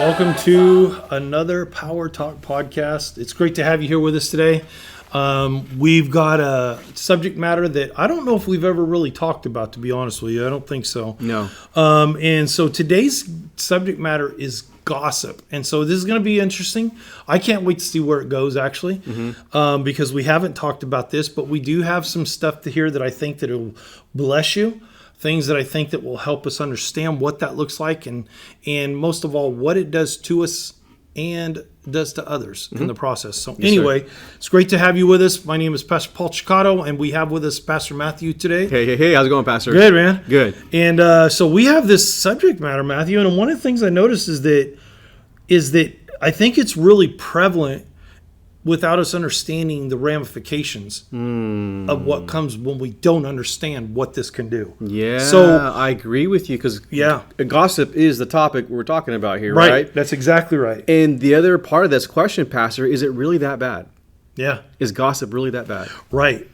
Welcome to another Power Talk podcast. It's great to have you here with us today. We've got a subject matter that I don't know if we've ever really talked about, to be honest with you. I don't think so. No. And so today's subject matter is gossip. And so this is going to be interesting. I can't wait to see where it goes, actually, because we haven't talked about this, but we do have some stuff to hear that I think that will bless you. Things that I think that will help us understand what that looks like and most of all, what it does to us and does to others in the process. So anyway, it's great to have you with us. My name is Pastor Paul Chicato, and we have with us Pastor Matthew today. Hey, how's it going, Pastor? Good, man. Good. And so we have this subject matter, Matthew, and one of the things I noticed is that I think it's really prevalent without us understanding the ramifications of what comes when we don't understand what this can do. Yeah, so I agree with you because gossip is the topic we're talking about here, right? Right? That's exactly right. And the other part of this question, Pastor, is it really that bad? Yeah. Is gossip really that bad? Right.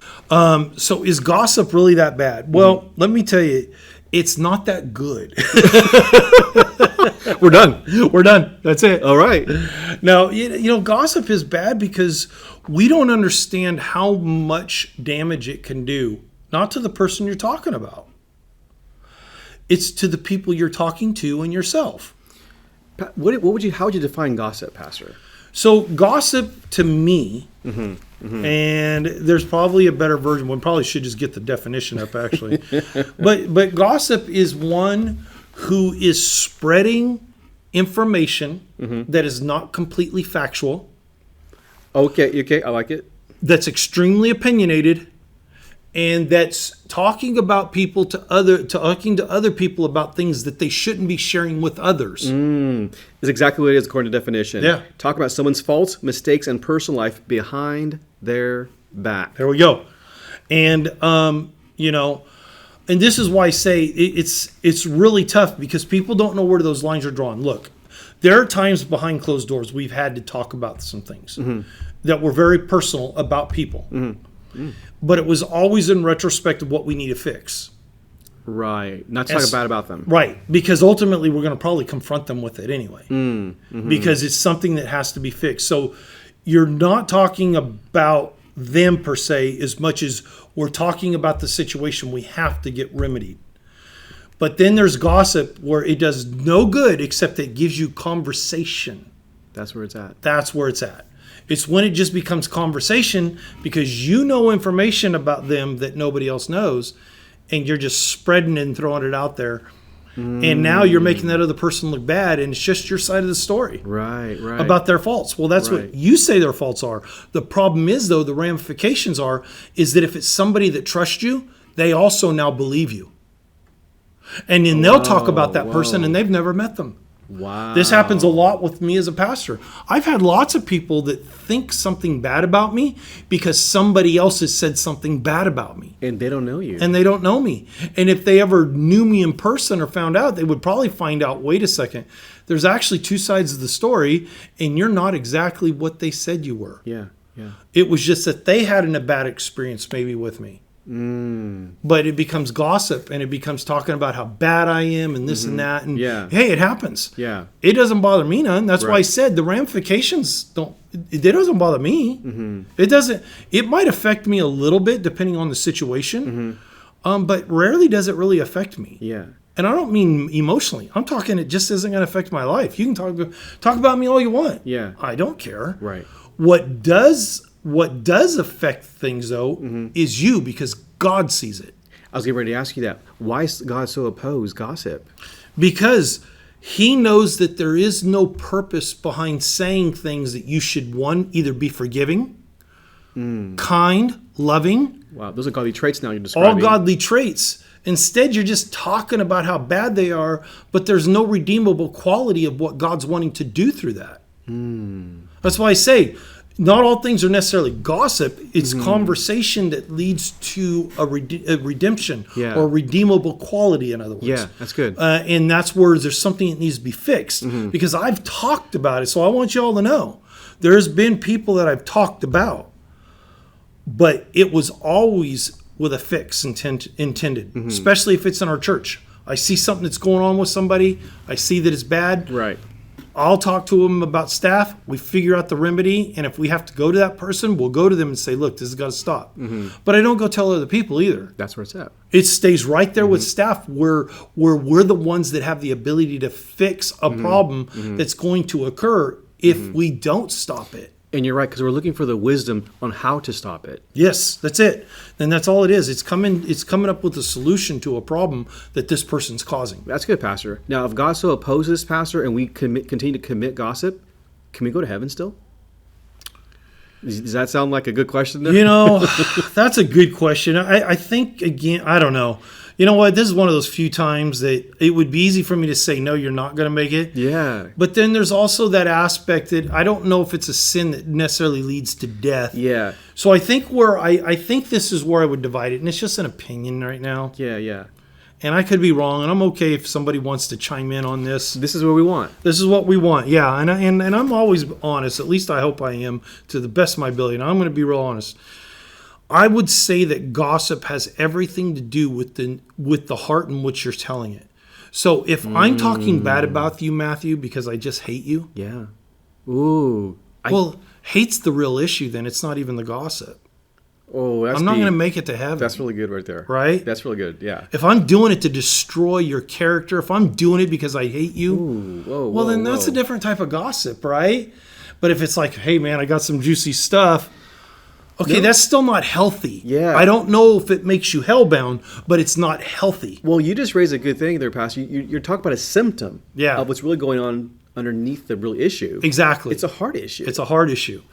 So is gossip really that bad? Well, let me tell you, it's not that good. We're done. We're done. That's it. All right. Now, gossip is bad because we don't understand how much damage it can do, not to the person you're talking about. It's to the people you're talking to and yourself. How would you define gossip, Pastor? So gossip to me, and there's probably a better version. We probably should just get the definition up, actually. but gossip is one who is spreading information that is not completely factual. Okay, I like it. That's extremely opinionated, and that's talking about people talking to other people about things that they shouldn't be sharing with others. It's exactly what it is according to definition. Yeah. Talk about someone's faults, mistakes, and personal life behind their back. There we go. And and this is why I say it's really tough because people don't know where those lines are drawn. Look, there are times behind closed doors we've had to talk about some things that were very personal about people. But it was always in retrospect of what we need to fix. Right. Not to talk bad about them. Right. Because ultimately we're going to probably confront them with it anyway. Because it's something that has to be fixed. So you're not talking about them per se as much as we're talking about the situation we have to get remedied. But then there's gossip where it does no good except it gives you conversation. That's where it's at. That's where it's at. It's when it just becomes conversation because you know information about them that nobody else knows, and you're just spreading it and throwing it out there. And now you're making that other person look bad, and it's just your side of the story. Right. About their faults. Well, that's what you say their faults are. The problem is, though, the ramifications is that if it's somebody that trusts you, they also now believe you. And then they'll talk about that person, and they've never met them. Wow. This happens a lot with me as a pastor. I've had lots of people that think something bad about me because somebody else has said something bad about me. And they don't know you. And they don't know me. And if they ever knew me in person or found out, they would probably find out, wait a second, there's actually two sides of the story, and you're not exactly what they said you were. Yeah. It was just that they had a bad experience maybe with me. But it becomes gossip, and it becomes talking about how bad I am and this and that. And hey, it happens. Yeah. It doesn't bother me none. That's why I said the ramifications it doesn't bother me. It doesn't. It might affect me a little bit depending on the situation, but rarely does it really affect me. Yeah. And I don't mean emotionally. I'm talking it just isn't going to affect my life. You can talk about me all you want. Yeah. I don't care. Right. What does affect things, though, is you, because God sees it. I was getting ready to ask you that. Why is God so opposed gossip? Because he knows that there is no purpose behind saying things that you should, one, either be forgiving, kind, loving. Wow, those are godly traits now you're describing. All godly traits. Instead, you're just talking about how bad they are, but there's no redeemable quality of what God's wanting to do through that. That's why I say, not all things are necessarily gossip. It's conversation that leads to a redemption or a redeemable quality, in other words. Yeah, that's good. And that's where there's something that needs to be fixed because I've talked about it. So I want you all to know there's been people that I've talked about, but it was always with a fix intended, especially if it's in our church. I see something that's going on with somebody. I see that it's bad. Right. I'll talk to them about staff. We figure out the remedy. And if we have to go to that person, we'll go to them and say, look, this has got to stop. But I don't go tell other people either. That's where it's at. It stays right there with staff where we're the ones that have the ability to fix a problem that's going to occur if we don't stop it. And you're right, because we're looking for the wisdom on how to stop it. Yes, that's it. And that's all it is. It's coming up with a solution to a problem that this person's causing. That's good, Pastor. Now, if God so opposes, Pastor, and we continue to commit gossip, can we go to heaven still? Does that sound like a good question there? You know, that's a good question. I think, again, I don't know. You know what? This is one of those few times that it would be easy for me to say, no, you're not going to make it. Yeah. But then there's also that aspect that I don't know if it's a sin that necessarily leads to death. Yeah. So I think I think this is where I would divide it. And it's just an opinion right now. Yeah. And I could be wrong. And I'm okay if somebody wants to chime in on this. This is what we want. This is what we want. Yeah. And I'm always honest. At least I hope I am to the best of my ability. And I'm going to be real honest. I would say that gossip has everything to do with the heart in which you're telling it. So if I'm talking bad about you, Matthew, because I just hate you. Yeah. Ooh. Well, hate's the real issue then. It's not even the gossip. Oh, that's I'm not deep. going to make it to heaven. That's really good right there. Right? That's really good, yeah. If I'm doing it to destroy your character, if I'm doing it because I hate you, Ooh, then that's a different type of gossip, right? But if it's like, hey, man, I got some juicy stuff. Okay, that's still not healthy. Yeah. I don't know if it makes you hellbound, but it's not healthy. Well, you just raised a good thing there, Pastor. You're talking about a symptom of what's really going on underneath the real issue. Exactly. It's a heart issue. It's a heart issue.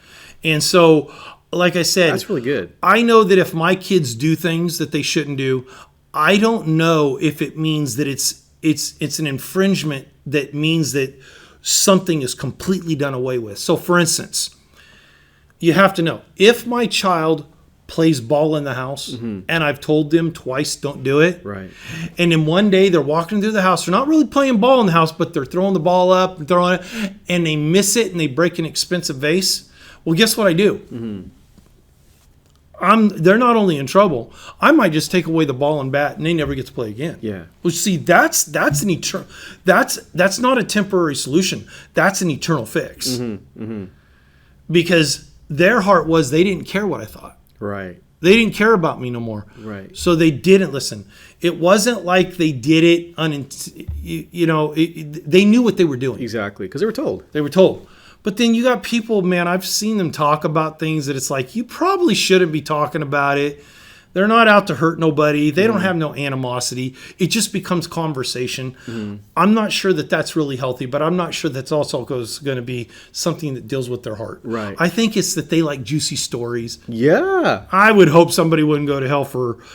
And so, like I said, that's really good. I know that if my kids do things that they shouldn't do, I don't know if it means that it's an infringement that means that something is completely done away with. So, for instance, you have to know, if my child plays ball in the house and I've told them twice, don't do it. Right. And then one day they're walking through the house. They're not really playing ball in the house, but they're throwing the ball up and throwing it, and they miss it and they break an expensive vase. Well, guess what I do? They're not only in trouble, I might just take away the ball and bat and they never get to play again. Yeah. Well, see, that's an eternal. That's not a temporary solution. That's an eternal fix. Because their heart was they didn't care what I thought. Right. They didn't care about me no more. Right. So they didn't listen. It wasn't like they did it, they knew what they were doing. Exactly, because they were told. They were told. But then you got people, man, I've seen them talk about things that it's like, you probably shouldn't be talking about it. They're not out to hurt nobody. They don't have no animosity. It just becomes conversation. I'm not sure that that's really healthy, but I'm not sure that's also going to be something that deals with their heart. Right. I think it's that they like juicy stories. Yeah. I would hope somebody wouldn't go to hell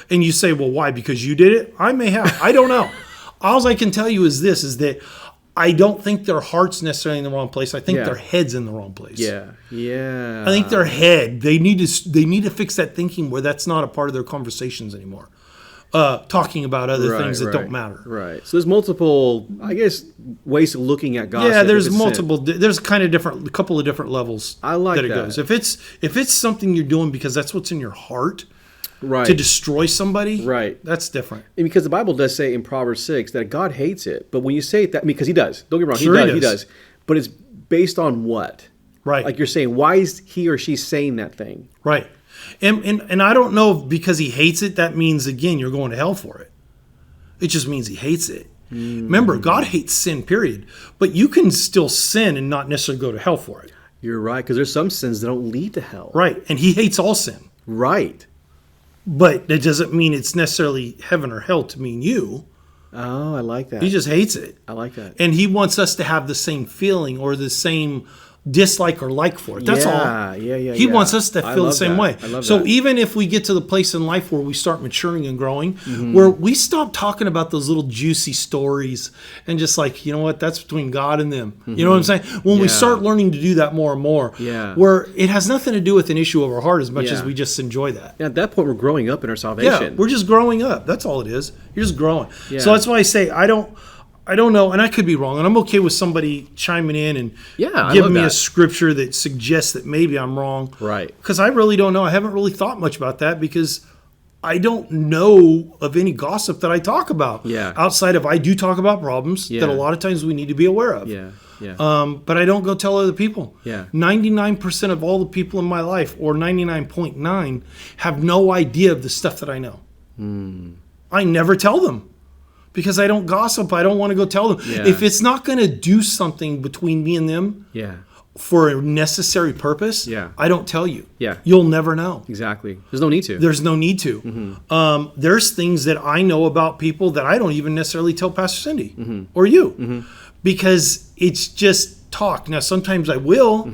and you say, well, why? Because you did it? I may have. I don't know. All I can tell you is this, is that I don't think their heart's necessarily in the wrong place. I think their head's in the wrong place. Yeah. I think their head, they need to fix that thinking where that's not a part of their conversations anymore. Talking about other things that don't matter. Right. So there's multiple, I guess, ways of looking at gossip. Yeah, there's multiple. There's kind of a couple of different levels. I like that it goes. If it's something you're doing because that's what's in your heart. Right. To destroy somebody, right? That's different. And because the Bible does say in Proverbs 6 that God hates it, but when you say that, because He does. Don't get me wrong, sure He does. But it's based on what? Right. Like you're saying, why is he or she saying that thing? Right. And I don't know if because He hates it, that means again you're going to hell for it. It just means He hates it. Remember, God hates sin, period. But you can still sin and not necessarily go to hell for it. You're right, because there's some sins that don't lead to hell. Right. And He hates all sin. Right. But that doesn't mean it's necessarily heaven or hell to mean you. Oh, I like that. He just hates it. I like that. And He wants us to have the same feeling or the same dislike or like for it. That's all. He wants us to feel the same way. I love so that. even if we get to the place in life where we start maturing and growing, where we stop talking about those little juicy stories and just like, you know what, that's between God and them. You know what I'm saying? When we start learning to do that more and more, where it has nothing to do with an issue of our heart as much as we just enjoy that. And at that point, we're growing up in our salvation. Yeah, we're just growing up. That's all it is. You're just growing. Yeah. So that's why I say I don't know, and I could be wrong, and I'm okay with somebody chiming in and giving me a scripture that suggests that maybe I'm wrong. Right. Because I really don't know. I haven't really thought much about that because I don't know of any gossip that I talk about. Yeah. Outside of I do talk about problems Yeah. that a lot of times we need to be aware of. Yeah. Yeah. But I don't go tell other people. Yeah. 99% of all the people in my life, or 99.9, have no idea of the stuff that I know. I never tell them because I don't gossip. I don't want to go tell them. Yeah. If it's not going to do something between me and them Yeah. for a necessary purpose, Yeah. I don't tell you. Yeah. You'll never know. Exactly. There's no need to. There's no need to. There's things that I know about people that I don't even necessarily tell Pastor Cindy or you because it's just talk. Now, sometimes I will,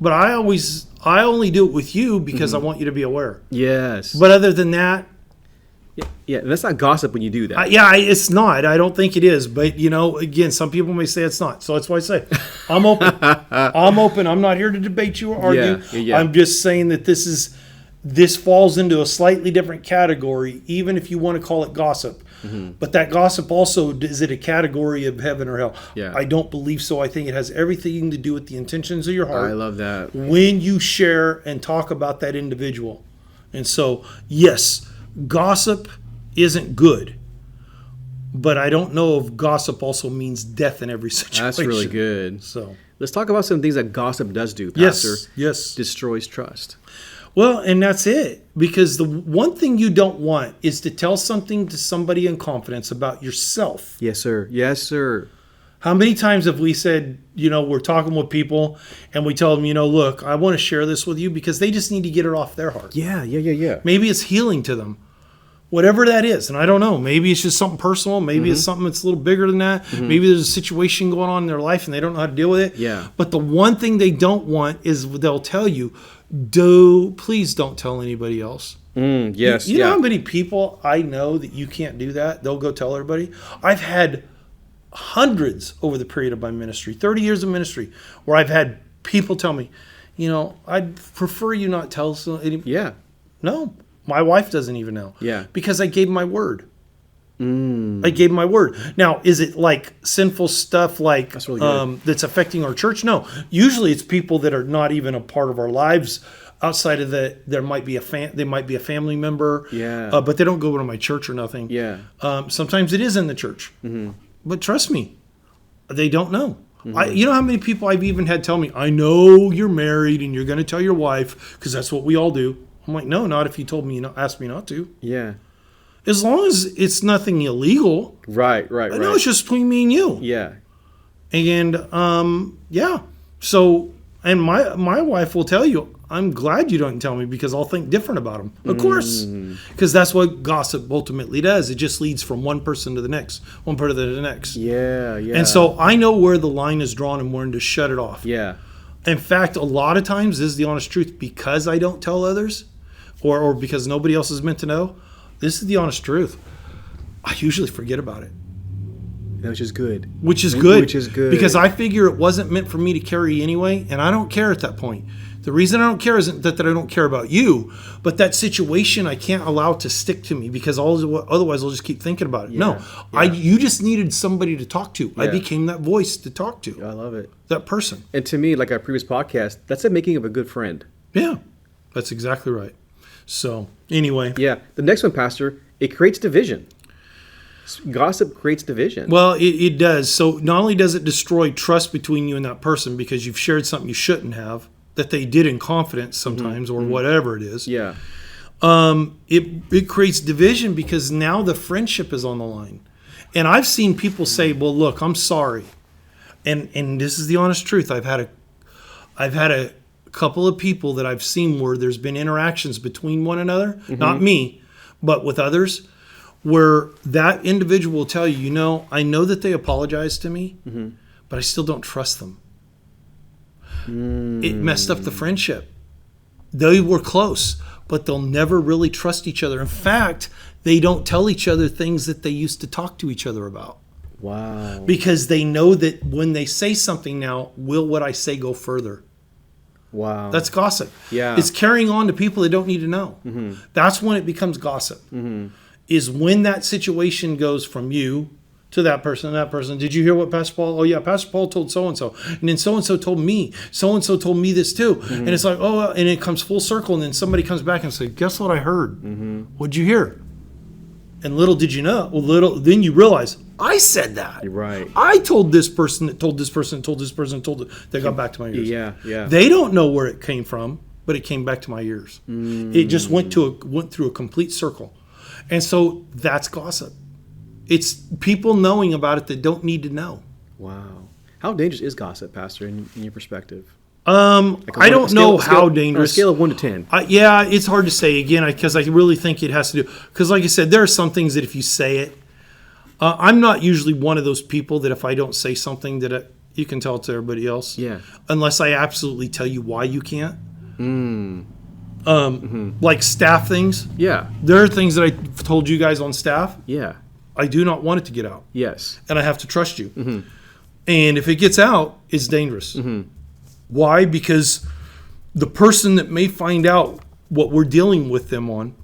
but I only do it with you because I want you to be aware. Yes. But other than that, Yeah, that's not gossip when you do that. it's not. I don't think it is. But, again, some people may say it's not. So that's why I say I'm open. I'm open. I'm not here to debate you or argue. Yeah. I'm just saying that this falls into a slightly different category, even if you want to call it gossip. But that gossip also, is it a category of heaven or hell? Yeah. I don't believe so. I think it has everything to do with the intentions of your heart. I love that. When you share and talk about that individual. And so, yes, gossip isn't good, but I don't know if gossip also means death in every situation. That's really good. So Let's talk about some things that gossip does do, Pastor. yes. Destroys trust. Well, and that's it. Because the one thing you don't want is to tell something to somebody in confidence about yourself. Yes, sir. Yes, sir. How many times have we said, we're talking with people and we tell them, look, I want to share this with you because they just need to get it off their heart. Yeah. Maybe it's healing to them. Whatever that is. And I don't know. Maybe it's just something personal. Maybe it's something that's a little bigger than that. Maybe there's a situation going on in their life and they don't know how to deal with it. Yeah. But the one thing they don't want is they'll tell you, please don't tell anybody else. Yes. You know how many people I know that you can't do that? They'll go tell everybody. I've had hundreds over the period of my ministry, 30 years of ministry, where I've had people tell me, I'd prefer you not tell anybody. Yeah. No. My wife doesn't even know. Yeah. Because I gave my word. I gave my word. Now, is it like sinful stuff like That's really good. that's affecting our church? No. Usually it's people that are not even a part of our lives outside of that. They might be a family member. Yeah. But they don't go to my church or nothing. Yeah. Sometimes it is in the church. But trust me, they don't know. You know how many people I've even had tell me, I know you're married and you're going to tell your wife because that's what we all do. I'm like, no, not if you told me, asked me not to. Yeah. As long as it's nothing illegal. Right. No, it's just between me and you. Yeah. And yeah. So, and my wife will tell you, I'm glad you don't tell me because I'll think different about them. Of course. Because that's what gossip ultimately does. It just leads from one person to the next, one person to the next. Yeah. And so I know where the line is drawn and when to shut it off. Yeah. In fact, a lot of times, this is the honest truth, because I don't tell others or because nobody else is meant to know, this is the honest truth. I usually forget about it. Which is good. Which is good. Which is good. Because I figure it wasn't meant for me to carry anyway, and I don't care at that point. The reason I don't care isn't that I don't care about you, but that situation I can't allow to stick to me because otherwise I'll just keep thinking about it. No, you just needed somebody to talk to. I became that voice to talk to. I love it. That person. And to me, like our previous podcast, that's the making of a good friend. Yeah, that's exactly right. So anyway. Yeah. The next one, Pastor, it creates division. Gossip creates division. Well, it does. So not only does it destroy trust between you and that person because you've shared something you shouldn't have, that they did in confidence sometimes or whatever it is. Yeah. It creates division because now the friendship is on the line. And I've seen people say, well, look, I'm sorry. And this is the honest truth. I've had a couple of people that I've seen where there's been interactions between one another, not me, but with others, where that individual will tell you, I know that they apologized to me, but I still don't trust them. It messed up the friendship. They were close, but they'll never really trust each other. In fact, they don't tell each other things that they used to talk to each other about. Wow. Because they know that when they say something now, will what I say go further? Wow. That's gossip. Yeah. It's carrying on to people that don't need to know. That's when it becomes gossip. Is when that situation goes from you to that person and that person. Did you hear what Pastor Paul? Oh yeah, Pastor Paul told so and so, and then so and so told me. So and so told me this too. And it's like, oh, and it comes full circle, and then somebody comes back and says, "Guess what I heard? What'd you hear?" And little did you know. Well, then you realize I said that. You're right. I told this person that told this person, told this person, told it. They got back to my ears. Yeah. They don't know where it came from, but it came back to my ears. It just went through a complete circle, and so that's gossip. It's people knowing about it that don't need to know. Wow. How dangerous is gossip, Pastor, in your perspective? I don't know how dangerous. On a scale of 1 to 10. Yeah, it's hard to say again because I really think it has to do. Because, like I said, there are some things that if you say it, I'm not usually one of those people that if I don't say something that you can tell it to everybody else. Yeah. Unless I absolutely tell you why you can't. Like staff things. Yeah. There are things that I told you guys on staff. Yeah. I do not want it to get out. Yes. And I have to trust you. And if it gets out, it's dangerous. Why? Because the person that may find out what we're dealing with them on,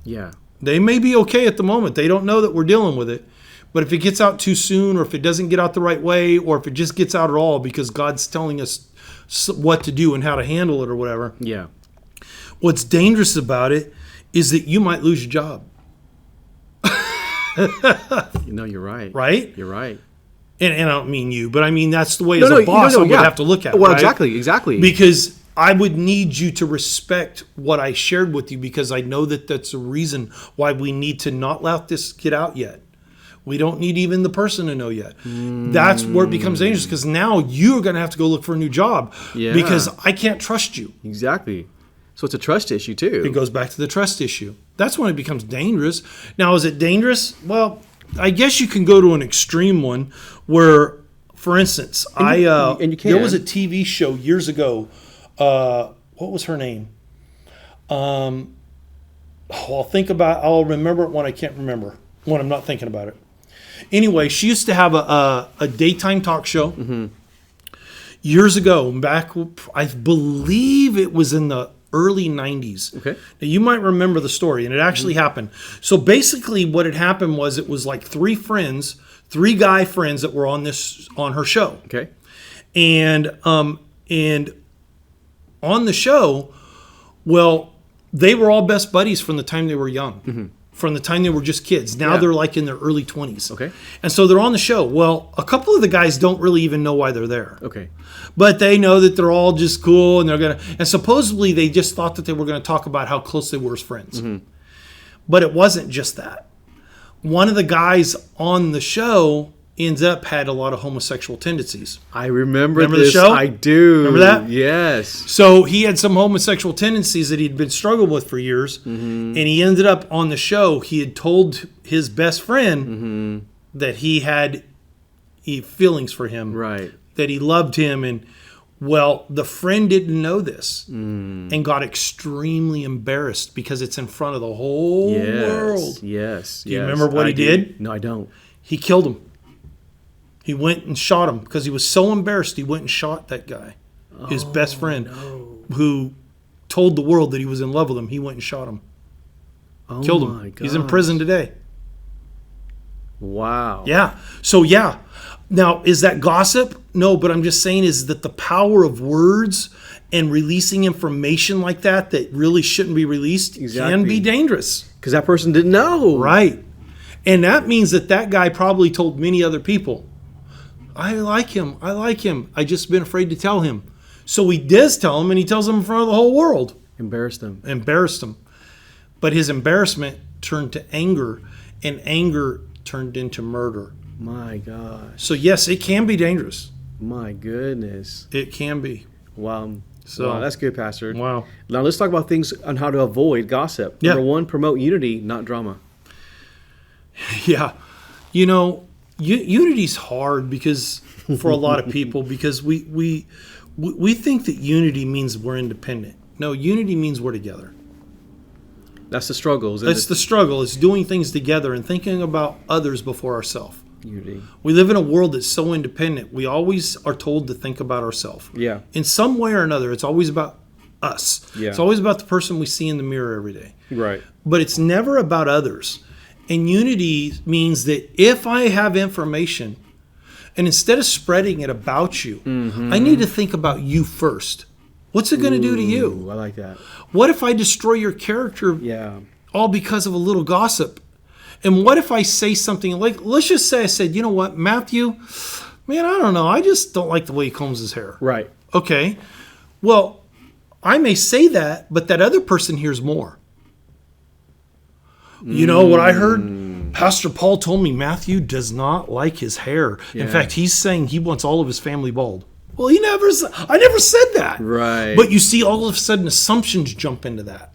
they may be okay at the moment. They don't know that we're dealing with it. But if it gets out too soon, or if it doesn't get out the right way, or if it just gets out at all because God's telling us what to do and how to handle it or whatever, what's dangerous about it is that you might lose your job. You're right. Right? You're right. And I don't mean you, but I mean that's the way as a boss I would have to look at it. Well, right? exactly. Because I would need you to respect what I shared with you because I know that that's a reason why we need to not let this get out yet. We don't need even the person to know yet. That's where it becomes dangerous because now you're going to have to go look for a new job because I can't trust you. Exactly. So it's a trust issue too. It goes back to the trust issue. That's when it becomes dangerous. Now, is it dangerous? Well, I guess you can go to an extreme one where, for instance, and you can. There was a TV show years ago. What was her name? I'll remember it when I can't remember, when I'm not thinking about it. Anyway, she used to have a daytime talk show years ago, back, I believe it was in the early 90s. Okay. Now, you might remember the story, and it actually happened. So basically what had happened was it was like three guy friends that were on her show. Okay. And on the show, well, they were all best buddies from the time they were young. From the time they were just kids. Now they're like in their early 20s. Okay. And so they're on the show. Well, a couple of the guys don't really even know why they're there. Okay. But they know that they're all just cool and and supposedly they just thought that they were going to talk about how close they were as friends. But it wasn't just that. One of the guys on the show ends up had a lot of homosexual tendencies. I remember the this. show? I do. Remember that? Yes. So he had some homosexual tendencies that he'd been struggling with for years, and he ended up on the show. He had told his best friend that he had feelings for him, right? That he loved him, and well, the friend didn't know this and got extremely embarrassed because it's in front of the whole world. Yes. Do you remember what he did? No, I don't. He killed him. He went and shot him because he was so embarrassed. He went and shot that guy, his best friend, who told the world that he was in love with him. He went and shot him, killed him. He's in prison today. Wow. Yeah. So yeah. Now, is that gossip? No, but I'm just saying is that the power of words and releasing information like that really shouldn't be released can be dangerous. Because that person didn't know. Right. And that means that guy probably told many other people, I like him. I just been afraid to tell him. So he does tell him, and he tells him in front of the whole world. Embarrassed him. But his embarrassment turned to anger, and anger turned into murder. My gosh. So yes, it can be dangerous. My goodness. It can be. Wow. So wow, that's good, Pastor. Wow. Now let's talk about things on how to avoid gossip. Number one, promote unity, not drama. Yeah. Unity's hard because for a lot of people because we think that unity means we're independent. No, unity means we're together. That's the struggle. That's the struggle. It's doing things together and thinking about others before ourselves. Unity. We live in a world that's so independent. We always are told to think about ourselves. Yeah. In some way or another, it's always about us. Yeah. It's always about the person we see in the mirror every day. Right. But it's never about others. And unity means that if I have information, and instead of spreading it about you, I need to think about you first. What's it going to do to you? Ooh, I like that. What if I destroy your character all because of a little gossip? And what if I say something like, let's just say I said, you know what, Matthew, man, I don't know. I just don't like the way he combs his hair. Right. Okay. Well, I may say that, but that other person hears more. You know what I heard? Pastor Paul told me Matthew does not like his hair. In fact, he's saying he wants all of his family bald. Well, I never said that. Right. But you see, all of a sudden, assumptions jump into that.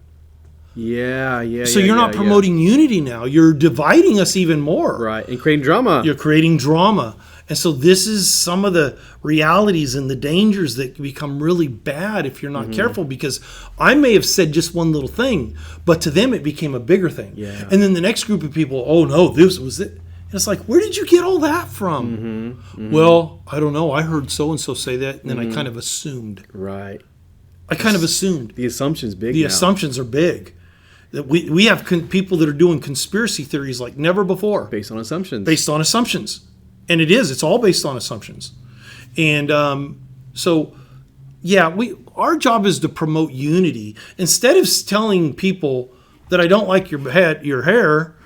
Yeah. So you're not promoting unity now. You're dividing us even more. Right. And creating drama. You're creating drama. And so this is some of the realities and the dangers that can become really bad if you're not careful, because I may have said just one little thing, but to them it became a bigger thing. Yeah. And then the next group of people, oh no, this was it. And it's like, where did you get all that from? Well, I don't know. I heard so-and-so say that, and then I kind of assumed. Right. I kind of assumed. The assumption's big The now. assumptions are big. That we have people that are doing conspiracy theories like never before. Based on assumptions. Based on assumptions. And it's all based on assumptions. And our job is to promote unity. Instead of telling people that I don't like your hair,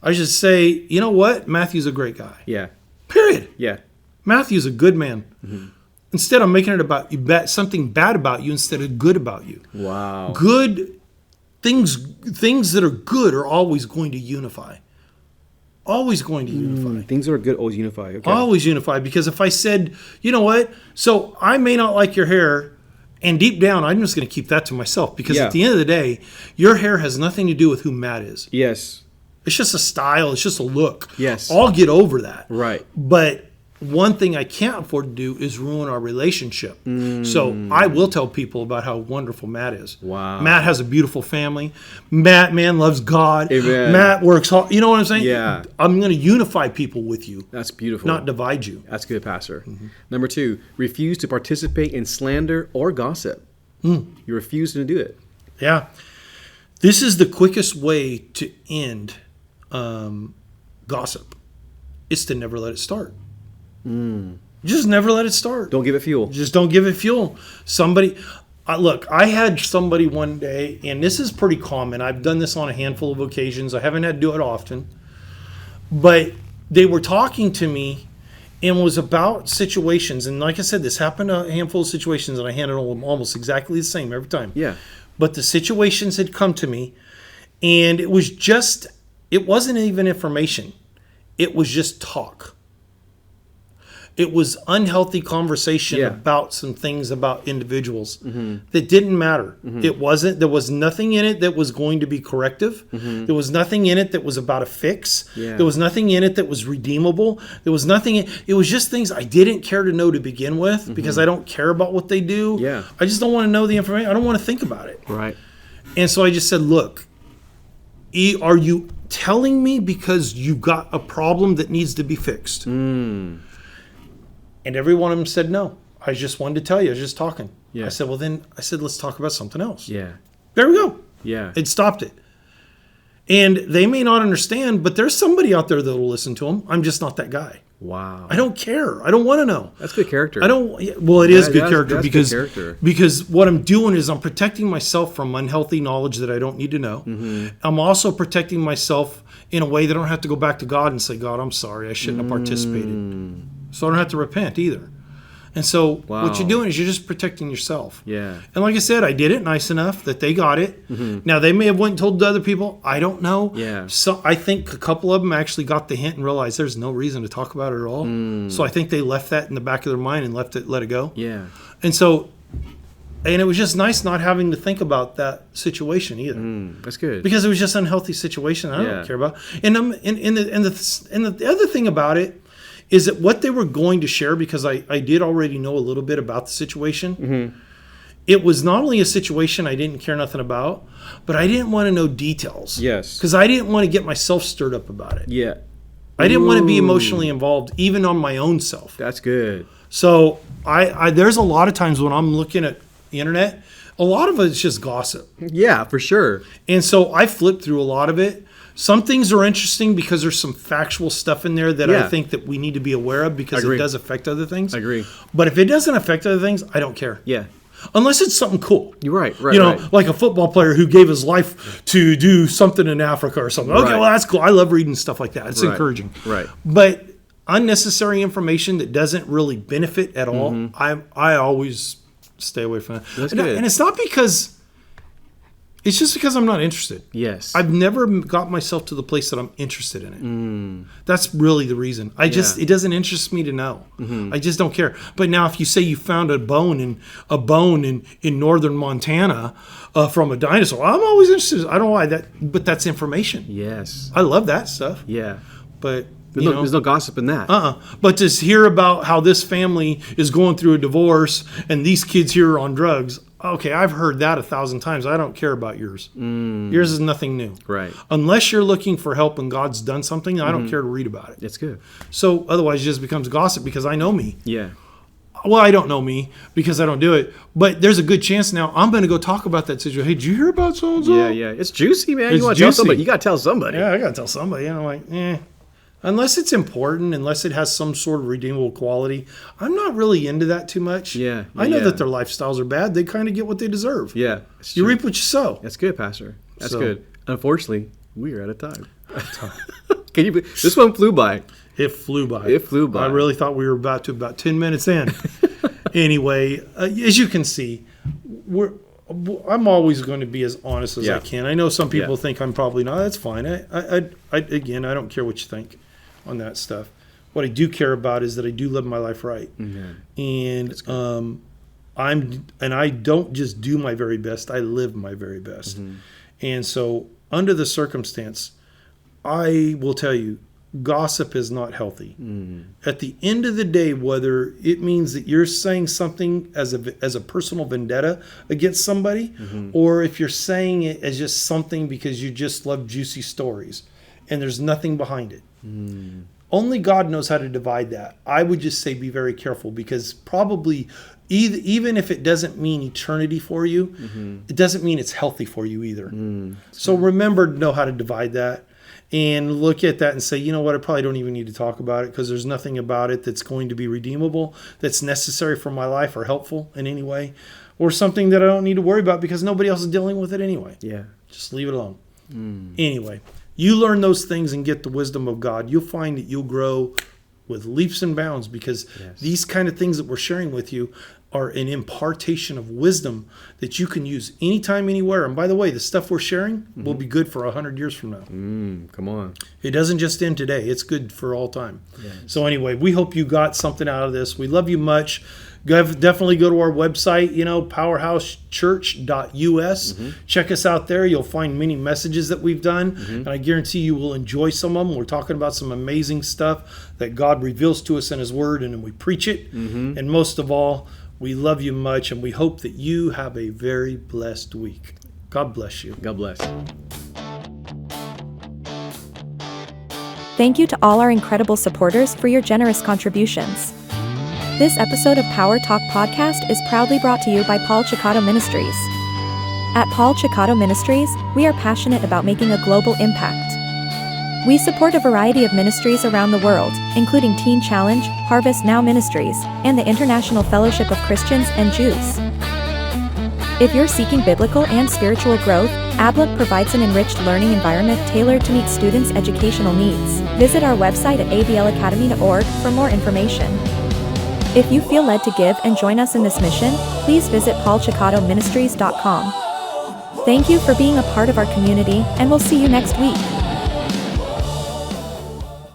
I should say, you know what? Matthew's a great guy. Yeah. Period. Yeah. Matthew's a good man. Instead, I'm making it about something bad about you instead of good about you. Wow. Good things that are good are always going to unify. Always going to unify. Things that are good always unify. Okay. Always unify. Because if I said, you know what, so I may not like your hair, and deep down, I'm just going to keep that to myself. Because at the end of the day, your hair has nothing to do with who Matt is. Yes. It's just a style. It's just a look. Yes. I'll get over that. Right. But one thing I can't afford to do is ruin our relationship. So I will tell people about how wonderful Matt is. Wow. Matt has a beautiful family. Matt, man, loves God. Amen. Matt works hard. You know what I'm saying? Yeah. I'm going to unify people with you. That's beautiful. Not divide you. That's good, Pastor. Number 2, refuse to participate in slander or gossip. You refuse to do it. Yeah. This is the quickest way to end gossip. It's to never let it start. Just never let it start. Don't give it fuel. Just don't give it fuel. Look, I had somebody one day, and this is pretty common. I've done this on a handful of occasions. I haven't had to do it often. But they were talking to me, and it was about situations. And like I said, this happened a handful of situations, and I handled them almost exactly the same every time. Yeah. But the situations had come to me, and it wasn't even information. It was just talk. It was unhealthy conversation about some things about individuals that didn't matter. There was nothing in it that was going to be corrective. There was nothing in it that was about a fix. There was nothing in it that was redeemable. It was just things I didn't care to know to begin with because I don't care about what they do. Yeah. I just don't want to know the information. I don't want to think about it. Right. And so I just said, look, are you telling me because you got a problem that needs to be fixed? And every one of them said no. I just wanted to tell you. I was just talking. Yeah. I said, let's talk about something else. Yeah. There we go. Yeah. It stopped it. And they may not understand, but there's somebody out there that will listen to them. I'm just not that guy. Wow. I don't care. I don't want to know. That's good character. It is good character because because what I'm doing is I'm protecting myself from unhealthy knowledge that I don't need to know. I'm also protecting myself in a way that I don't have to go back to God and say, God, I'm sorry. I shouldn't have participated. So I don't have to repent either. And so what you're doing is you're just protecting yourself. Yeah. And like I said, I did it nice enough that they got it. Now, they may have went and told the other people. I don't know. Yeah. So I think a couple of them actually got the hint and realized there's no reason to talk about it at all. So I think they left that in the back of their mind and let it go. Yeah. And it was just nice not having to think about that situation either. That's good. Because it was just an unhealthy situation I don't care about. And the other thing about it is that what they were going to share, because I did already know a little bit about the situation, it was not only a situation I didn't care nothing about, but I didn't want to know details. Yes. Because I didn't want to get myself stirred up about it. Yeah. I didn't want to be emotionally involved, even on my own self. That's good. So there's a lot of times when I'm looking at the internet, a lot of it's just gossip. Yeah, for sure. And so I flipped through a lot of it Some things are interesting because there's some factual stuff in there that I Yeah. think that we need to be aware of because Agree. it does affect other things. I agree. But if it doesn't affect other things, I don't care. Yeah. Unless it's something cool. You're right. You know, like a football player who gave his life to do something in Africa or something. Okay, Right. well, that's cool. I love reading stuff like that. It's Right. encouraging. Right. But unnecessary information that doesn't really benefit at all, I always stay away from that. That's and, good. and it's not because, it's just because I'm not interested. Yes. I've never got myself to the place that I'm interested in it. That's really the reason. It doesn't interest me to know. I just don't care. But now, if you say you found a bone in northern Montana from a dinosaur, I'm always interested. I don't know why but that's information. Yes. I love that stuff. Yeah. But There's no gossip in that. But to hear about how this family is going through a divorce and these kids here are on drugs. Okay, I've heard that 1,000 times. I don't care about yours. Yours is nothing new. Right. Unless you're looking for help and God's done something, I don't care to read about it. That's good. So otherwise it just becomes gossip because I know me. Yeah. Well, I don't know me because I don't do it. But there's a good chance now I'm going to go talk about that situation. Hey, did you hear about so-and-so? Yeah, yeah. It's juicy, man. It's You want to tell juicy. somebody. You got to tell somebody. Yeah, I got to tell somebody. You know, like, unless it's important, unless it has some sort of redeemable quality, I'm not really into that too much. Yeah, I know yeah. that their lifestyles are bad. They kind of get what they deserve. Yeah. It's You true. reap what you sow. That's good, Pastor. That's So- good. Unfortunately, we are out of time. Can you? This one flew by. It flew by. It flew by. I really thought we were about 10 minutes in. Anyway, as you can see, I'm always going to be as honest as I Yeah. can. I know some people Yeah. think I'm probably not. That's fine. Again, I don't care what you think on that stuff. What I do care about is that I do live my life right, and I don't just do my very best. I live my very best, and so under the circumstance, I will tell you, gossip is not healthy. At the end of the day, whether it means that you're saying something as a personal vendetta against somebody, or if you're saying it as just something because you just love juicy stories and there's nothing behind it. Only God knows how to divide that. I would just say be very careful because probably even if it doesn't mean eternity for you, it doesn't mean it's healthy for you either. So remember to know how to divide that. And look at that and say, you know what, I probably don't even need to talk about it because there's nothing about it that's going to be redeemable, that's necessary for my life or helpful in any way, or something that I don't need to worry about because nobody else is dealing with it anyway. Yeah. Just leave it alone. Anyway, you learn those things and get the wisdom of God. You'll find that you'll grow with leaps and bounds because these kind of things that we're sharing with you are an impartation of wisdom that you can use anytime, anywhere. And by the way, the stuff we're sharing will be good for 100 years from now. Come on. It doesn't just end today. It's good for all time. So anyway, we hope you got something out of this. We love you much. Definitely go to our website, powerhousechurch.us. Check us out there. You'll find many messages that we've done, and I guarantee you will enjoy some of them. We're talking about some amazing stuff that God reveals to us in His Word, and then we preach it. And most of all, we love you much, and we hope that you have a very blessed week. God bless you. God bless. Thank you to all our incredible supporters for your generous contributions. This episode of Power Talk Podcast is proudly brought to you by Paul Chicotto Ministries. At Paul Chicotto Ministries, we are passionate about making a global impact. We support a variety of ministries around the world, including Teen Challenge, Harvest Now Ministries, and the International Fellowship of Christians and Jews. If you're seeking biblical and spiritual growth, ABLA provides an enriched learning environment tailored to meet students' educational needs. Visit our website at ablacademy.org for more information. If you feel led to give and join us in this mission, please visit paulchicottoministries.com. Thank you for being a part of our community, and we'll see you next week.